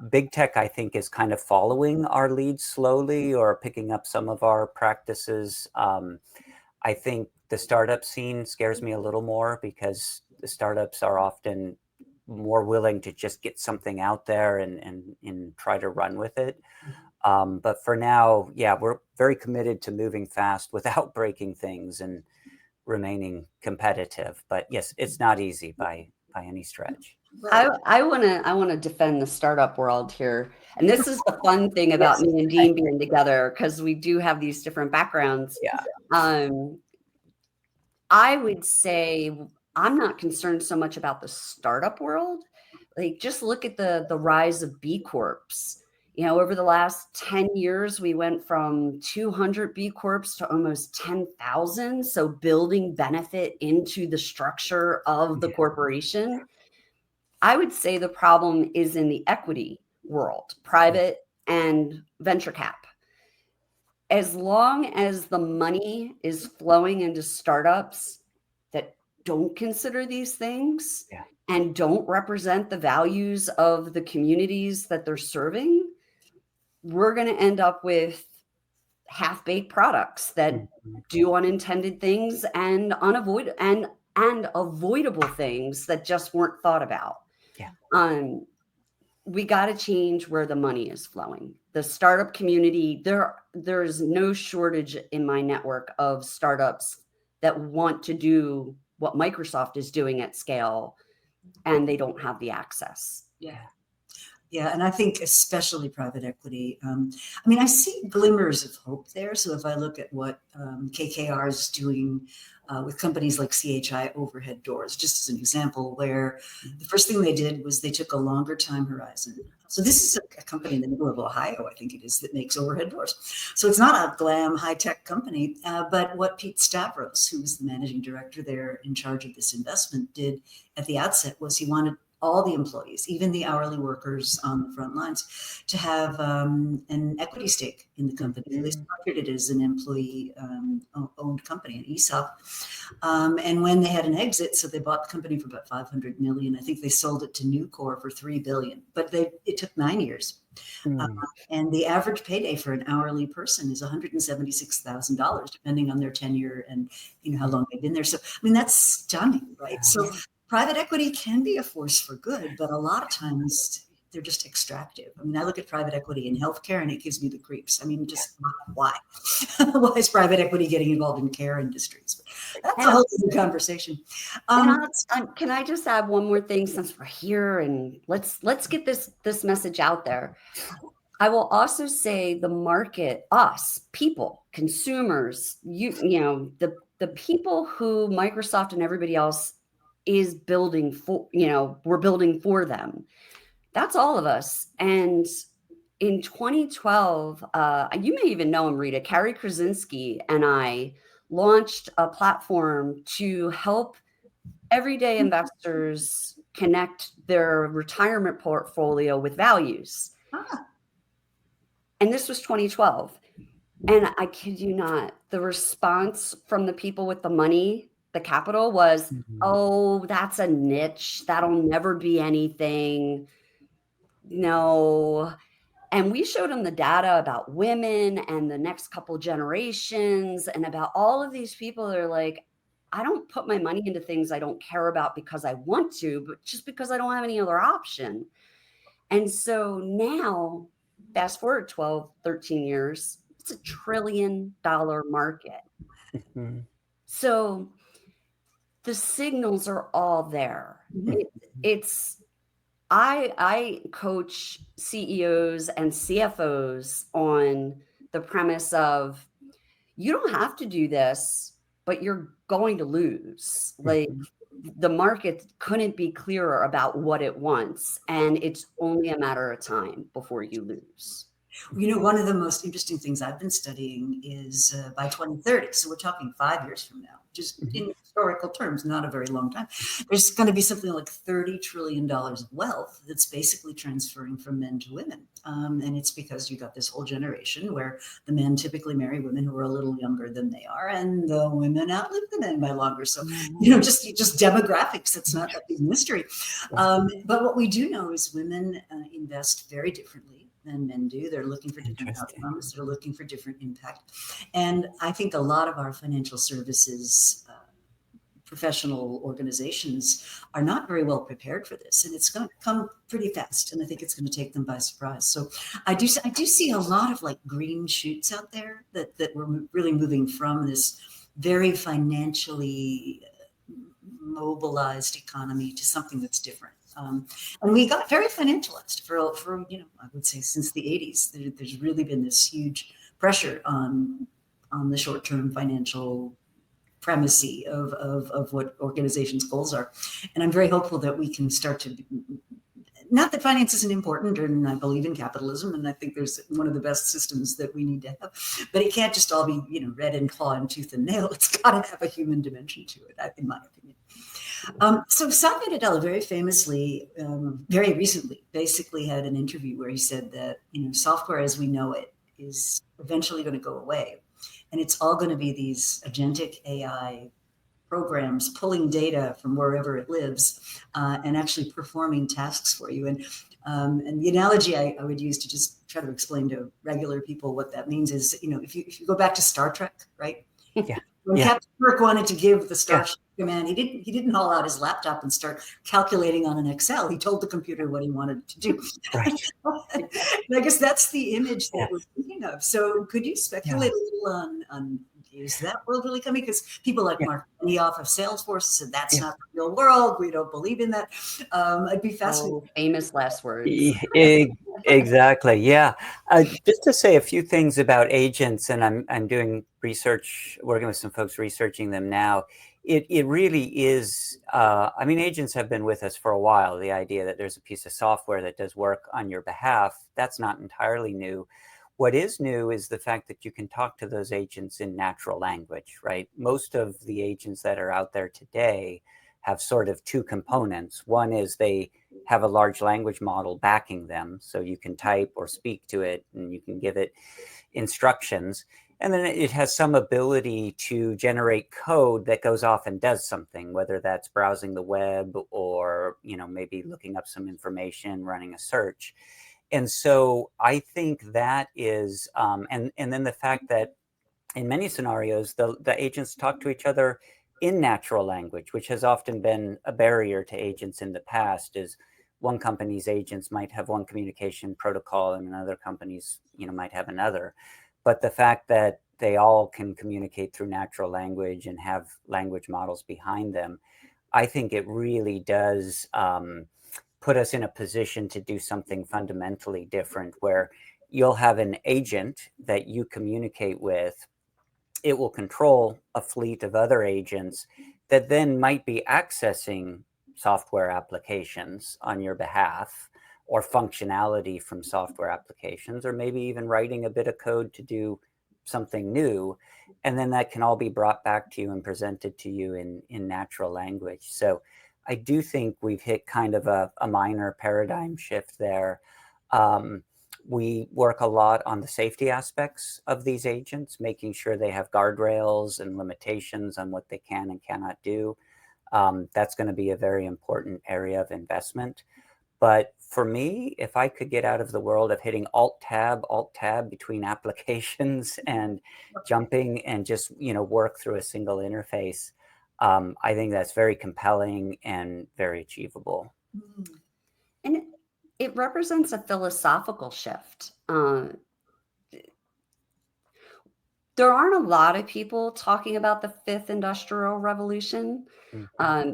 Big tech, I think, is kind of following our lead slowly, or picking up some of our practices. I think the startup scene scares me a little more, because the startups are often more willing to just get something out there and try to run with it. But for now, yeah, we're very committed to moving fast without breaking things and remaining competitive. But yes, it's not easy by any stretch. I want to defend the startup world here. And this is the fun thing about me and Dean being together, because we do have these different backgrounds. Yeah. I would say I'm not concerned so much about the startup world. Like, just look at the rise of B Corps. Over the last 10 years, we went from 200 B Corps to almost 10,000. So building benefit into the structure of the corporation. I would say the problem is in the equity world, private and venture cap. As long as the money is flowing into startups that don't consider these things and don't represent the values of the communities that they're serving, we're going to end up with half-baked products that do unintended things and avoidable things that just weren't thought about. We got to change where the money is flowing. The startup community, there's no shortage in my network of startups that want to do what Microsoft is doing at scale, and they don't have the access. Yeah, and I think especially private equity. I see glimmers of hope there. So if I look at what KKR is doing with companies like CHI Overhead Doors, just as an example, where the first thing they did was they took a longer time horizon. So this is a company in the middle of Ohio, I think it is, that makes overhead doors. So it's not a glam high-tech company, but what Pete Stavros, who was the managing director there in charge of this investment, did at the outset was he wanted all the employees, even the hourly workers on the front lines, to have an equity stake in the company. They structured it as an employee-owned company, an ESOP. And when they had an exit, so they bought the company for about $500 million. I think they sold it to Nucor for $3 billion, but it took 9 years. And the average payday for an hourly person is $176,000, depending on their tenure and how long they've been there. So that's stunning, right? So private equity can be a force for good, but a lot of times they're just extractive. I look at private equity in healthcare and it gives me the creeps. Just why? Why is private equity getting involved in care industries? That's a whole other conversation. Can I just add one more thing, since we're here, and let's get this message out there. I will also say the market, us, people, consumers, the people who Microsoft and everybody else is building for, we're building for them. That's all of us. And in 2012, you may even know him, Rita, Carrie Krasinski and I launched a platform to help everyday investors connect their retirement portfolio with values. And this was 2012. And I kid you not, the response from the people with the money, the capital, was, oh, that's a niche. That'll never be anything. No. And we showed them the data about women and the next couple generations and about all of these people that are like, I don't put my money into things I don't care about because I want to, but just because I don't have any other option. And so now, fast forward 12, 13 years, it's $1 trillion market. Mm-hmm. So the signals are all there. I coach CEOs and CFOs on the premise of, you don't have to do this, but you're going to lose. Like, the market couldn't be clearer about what it wants, and it's only a matter of time before you lose. One of the most interesting things I've been studying is by 2030, so we're talking 5 years from now, just in historical terms, not a very long time, there's going to be something like $30 trillion of wealth that's basically transferring from men to women. And it's because you got this whole generation where the men typically marry women who are a little younger than they are, and the women outlive the men by longer. So, just demographics, it's not a big mystery. But what we do know is women invest very differently than men do. They're looking for different outcomes. They're looking for different impact. And I think a lot of our financial services professional organizations are not very well prepared for this, and it's going to come pretty fast, and I think it's going to take them by surprise. So I do see a lot of like green shoots out there that we're really moving from this very financially mobilized economy to something that's different. And we got very financialized for I would say since the 80s. There's really been this huge pressure on the short-term financial primacy of what organizations' goals are. And I'm very hopeful that we can start to, not that finance isn't important, and I believe in capitalism, and I think there's one of the best systems that we need to have, but it can't just all be, red and claw and tooth and nail. It's got to have a human dimension to it, in my opinion. So Satya Nadella very famously, very recently, basically had an interview where he said that, software as we know it is eventually going to go away. And it's all going to be these agentic AI programs pulling data from wherever it lives and actually performing tasks for you. And the analogy I would use to just try to explain to regular people what that means is, if you go back to Star Trek, right? Yeah. When Captain Kirk wanted to give the Starship command, he didn't haul out his laptop and start calculating on an Excel. He told the computer what he wanted to do. Right. And I guess that's the image that we're thinking of. So could you speculate a little on is that world really coming? Because people like Mark Benioff of Salesforce said that's not the real world. We don't believe in that. I'd be fascinated. Oh, famous last words. Exactly. Yeah. Just to say a few things about agents, and I'm doing research, working with some folks researching them now. It really is. Agents have been with us for a while. The idea that there's a piece of software that does work on your behalf, that's not entirely new. What is new is the fact that you can talk to those agents in natural language, right? Most of the agents that are out there today have sort of two components. One is they have a large language model backing them, so you can type or speak to it and you can give it instructions. And then it has some ability to generate code that goes off and does something, whether that's browsing the web or, maybe looking up some information, running a search. And so I think that is, and then the fact that in many scenarios, the agents talk to each other in natural language, which has often been a barrier to agents in the past, is one company's agents might have one communication protocol and another company's, might have another. But the fact that they all can communicate through natural language and have language models behind them, I think it really does put us in a position to do something fundamentally different, where you'll have an agent that you communicate with. It will control a fleet of other agents that then might be accessing software applications on your behalf, or functionality from software applications, or maybe even writing a bit of code to do something new. And then that can all be brought back to you and presented to you in natural language. So I do think we've hit kind of a minor paradigm shift there. We work a lot on the safety aspects of these agents, making sure they have guardrails and limitations on what they can and cannot do. That's going to be a very important area of investment. But for me, if I could get out of the world of hitting Alt-Tab between applications and jumping and just, work through a single interface, I think that's very compelling and very achievable. And it represents a philosophical shift. There aren't a lot of people talking about the fifth industrial revolution,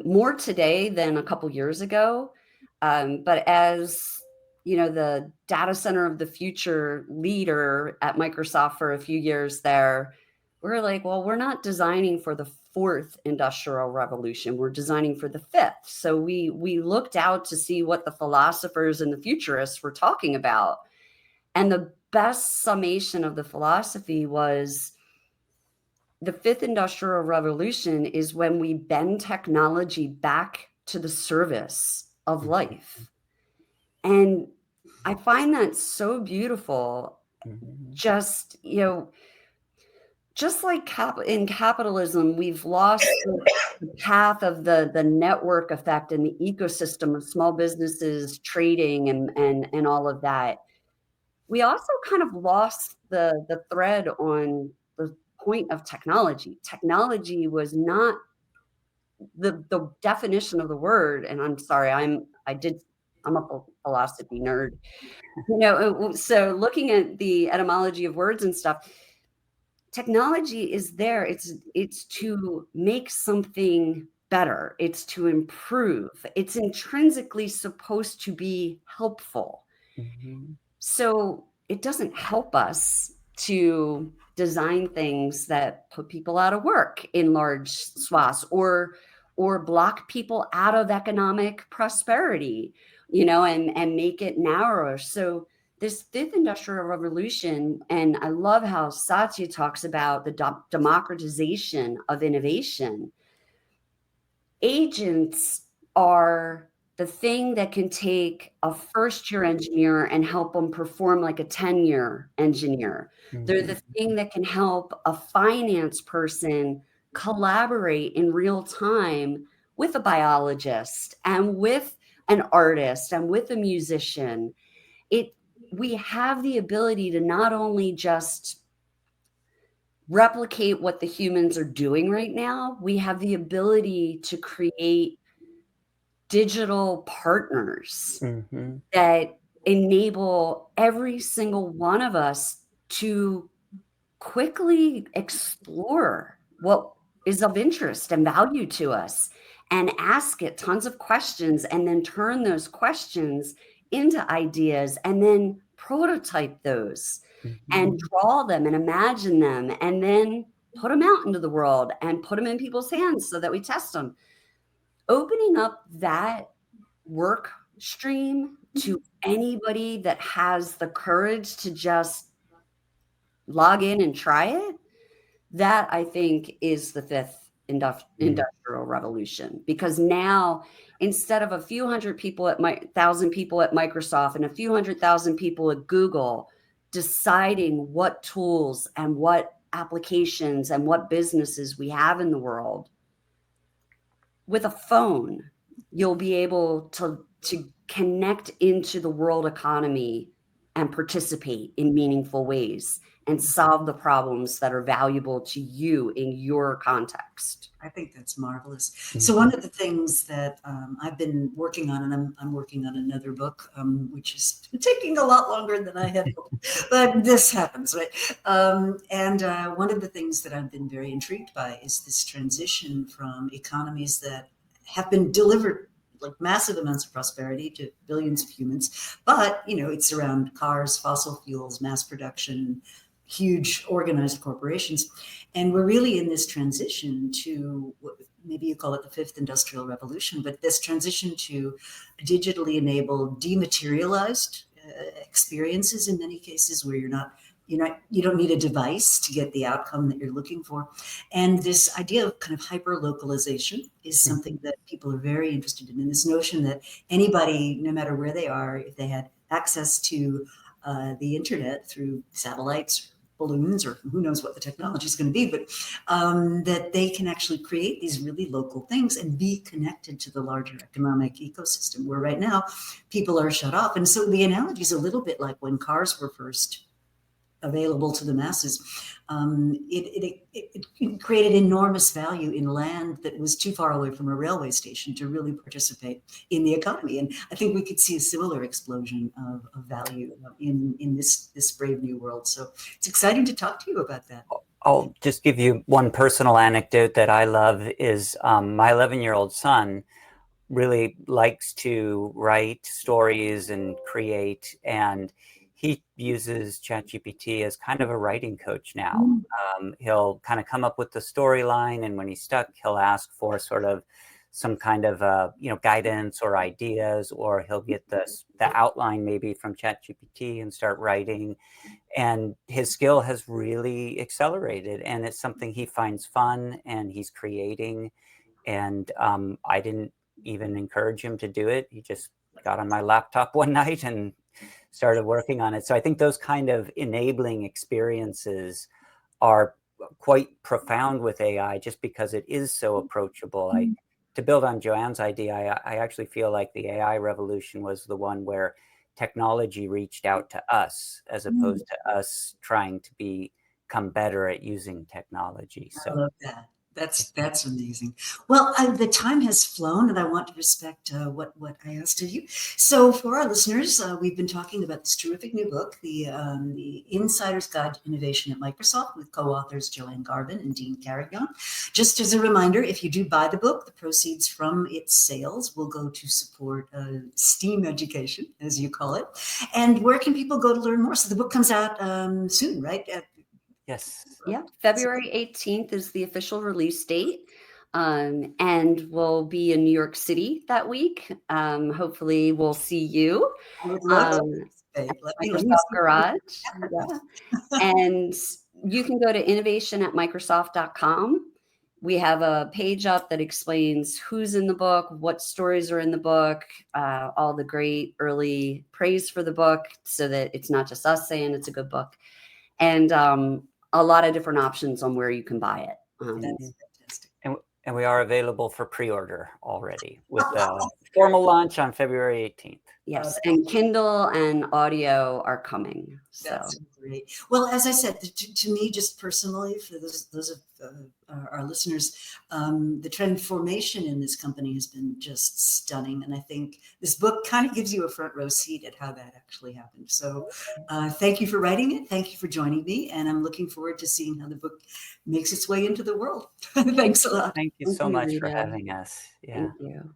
more today than a couple years ago. But as you know, the data center of the future leader at Microsoft for a few years there, we're like, well, we're not designing for the fourth industrial revolution. We're designing for the fifth. So we looked out to see what the philosophers and the futurists were talking about. And the best summation of the philosophy was the fifth industrial revolution is when we bend technology back to the service of life. And I find that so beautiful. Just, just like in capitalism, we've lost the path of the network effect and the ecosystem of small businesses, trading, and all of that. We also kind of lost the thread on the point of technology. Technology was not the definition of the word. And I'm sorry, I'm a philosophy nerd. So looking at the etymology of words and stuff, technology is there. It's to make something better. It's to improve. It's intrinsically supposed to be helpful. So it doesn't help us to design things that put people out of work in large swaths or block people out of economic prosperity, and make it narrower. So this fifth industrial revolution, and I love how Satya talks about the democratization of innovation. Agents are the thing that can take a first-year engineer and help them perform like a 10-year engineer. They're the thing that can help a finance person collaborate in real time with a biologist and with an artist and with a musician. We have the ability to not only just replicate what the humans are doing right now, we have the ability to create digital partners that enable every single one of us to quickly explore what is of interest and value to us and ask it tons of questions and then turn those questions into ideas and then prototype those and draw them and imagine them and then put them out into the world and put them in people's hands so that we test them. Opening up that work stream to anybody that has the courage to just log in and try it, that I think is the fifth industrial revolution. Because now, instead of a few hundred people thousand people at Microsoft and a few 100,000 people at Google deciding what tools and what applications and what businesses we have in the world, with a phone, you'll be able to connect into the world economy and participate in meaningful ways and solve the problems that are valuable to you in your context. I think that's marvelous. So one of the things that I've been working on, and I'm working on another book, which is taking a lot longer than I had hoped, but this happens, right? And one of the things that I've been very intrigued by is this transition from economies that have been delivered like massive amounts of prosperity to billions of humans, but it's around cars, fossil fuels, mass production, huge organized corporations. And we're really in this transition to, maybe you call it the fifth industrial revolution, but this transition to digitally enabled, dematerialized experiences in many cases where you don't need a device to get the outcome that you're looking for. And this idea of kind of hyper-localization is something that people are very interested in. And this notion that anybody, no matter where they are, if they had access to the internet through satellites, balloons, or who knows what the technology is going to be, but that they can actually create these really local things and be connected to the larger economic ecosystem, where right now people are shut off. And so the analogy is a little bit like when cars were first available to the masses, it created enormous value in land that was too far away from a railway station to really participate in the economy. And I think we could see a similar explosion of value in this brave new world. So it's exciting to talk to you about that. I'll just give you one personal anecdote that I love is my 11-year-old son really likes to write stories and create, and he uses ChatGPT as kind of a writing coach now. He'll kind of come up with the storyline, and when he's stuck, he'll ask for sort of some kind of guidance or ideas, or he'll get the outline maybe from ChatGPT and start writing. And his skill has really accelerated, and it's something he finds fun and he's creating. And I didn't even encourage him to do it. He just got on my laptop one night and started working on it. So I think those kind of enabling experiences are quite profound with AI, just because it is so approachable. To build on JoAnn's idea, I actually feel like the AI revolution was the one where technology reached out to us as opposed to us trying to become better at using technology. So I love that. That's amazing. Well, the time has flown, and I want to respect what I asked of you. So, for our listeners, we've been talking about this terrific new book, the Insider's Guide to Innovation at Microsoft, with co-authors JoAnn Garbin and Dean Carignan. Just as a reminder, if you do buy the book, the proceeds from its sales will go to support STEAM education, as you call it. And where can people go to learn more? So, the book comes out soon, right? Yes. Yeah, February 18th is the official release date, and we'll be in New York City that week. Hopefully, we'll see you. I would love at Microsoft Garage. Yeah. And you can go to innovation@microsoft.com. We have a page up that explains who's in the book, what stories are in the book, all the great early praise for the book, so that it's not just us saying it's a good book. And a lot of different options on where you can buy it. That's fantastic. And we are available for pre-order already with the formal launch on February 18th. Yes, and Kindle and audio are coming. So. That's great. Well, as I said, to me, just personally, for those of our listeners, the transformation in this company has been just stunning. And I think this book kind of gives you a front row seat at how that actually happened. So thank you for writing it. Thank you for joining me. And I'm looking forward to seeing how the book makes its way into the world. Thanks a lot. Thank you so much for having us. Yeah. Thank you.